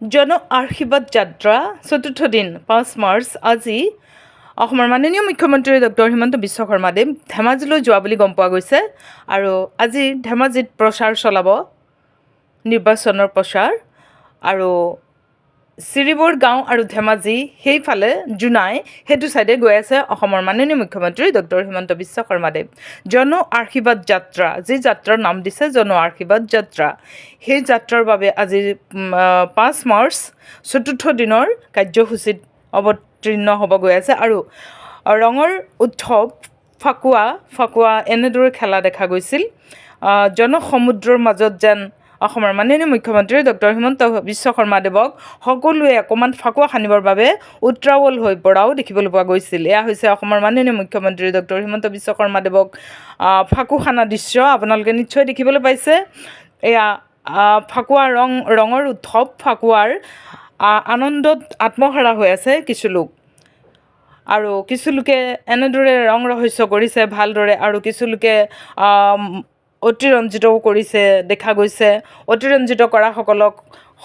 জন আশীৰ্বাদ যাত্ৰা চতুৰ্থ দিন 5 মাৰ্চ আজি অসমৰ মাননীয় মুখ্যমন্ত্ৰী ডক্টৰ হিমন্ত বিশ্ব শৰ্মাদেৱ ধেমাজিলৈ যোৱা বুলি গম পোৱা গৈছে আৰু আজি ধেমাজিত প্ৰচাৰ চলাব নিৰ্বাচনৰ প্ৰচাৰ আৰু চিৰিবৰ গাঁও আৰু ধেমাজি সেইফালে জোনাই সেইটো ছাইডে গৈ আছে অসমৰ মাননীয় মুখ্যমন্ত্ৰী ডক্টৰ হিমন্ত বিশ্ব শৰ্মাদেৱ জন আশীৰ্বাদ যাত্ৰা যি যাত্ৰাৰ নাম দিছে জন আশীৰ্বাদ যাত্ৰা সেই যাত্ৰাৰ বাবে আজি 5 মাৰ্চ চতুৰ্থ দিনৰ কাৰ্যসূচীত অৱতীৰ্ণ হ'ব গৈ আছে আৰু ৰঙৰ উৎসৱ ফাকুৱা এনেদৰে খেলা দেখা গৈছিল জনসমুদ্ৰৰ মাজত যেন অসমৰ মাননীয় মুখ্যমন্ত্ৰী ডক্টৰ হিমন্ত বিশ্ব শৰ্মাদেৱক সকলোৱে অকণমান ফাকুৱা সানিবৰ বাবে উত্ৰাৱল হৈ পৰাও দেখিবলৈ পোৱা গৈছিল। এয়া হৈছে অসমৰ মাননীয় মুখ্যমন্ত্ৰী ডক্টৰ হিমন্ত বিশ্ব শৰ্মাদেৱক ফাকু সানা দৃশ্য আপোনালোকে নিশ্চয় দেখিবলৈ পাইছে। এয়া ফাকুৱা ৰঙৰ উৎসৱ ফাকুৱাৰ আনন্দত আত্মহাৰা হৈ আছে কিছু লোক আৰু কিছু লোকে এনেদৰে ৰং ৰহস্য কৰিছে ভালদৰে আৰু কিছু লোকে অতিৰঞ্জিতও কৰিছে দেখা গৈছে। অতিৰঞ্জিত কৰাসকলক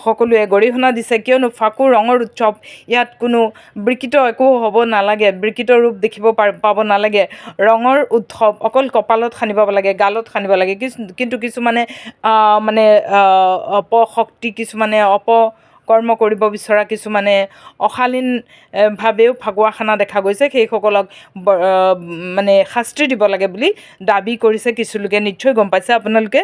সকলোৱে গৰিহণা দিছে কিয়নো ফাকু ৰঙৰ উৎসৱ ইয়াত কোনো বিকৃত একো হ'ব নালাগে, বিকৃত ৰূপ দেখিব পাব নালাগে। ৰঙৰ উৎসৱ অকল কপালত সানিব লাগে, গালত সানিব লাগে, কিন্তু কিছুমানে অপশক্তি কিছুমানে অপকৰ্ম কৰিব বিচৰা কিছুমানে অশালীনভাৱেও ফাকুৱা খানা দেখা গৈছে। সেইসকলক শাস্তি দিব লাগে বুলি দাবী কৰিছে কিছু লোকে, নিশ্চয় গম পাইছে আপোনালোকে।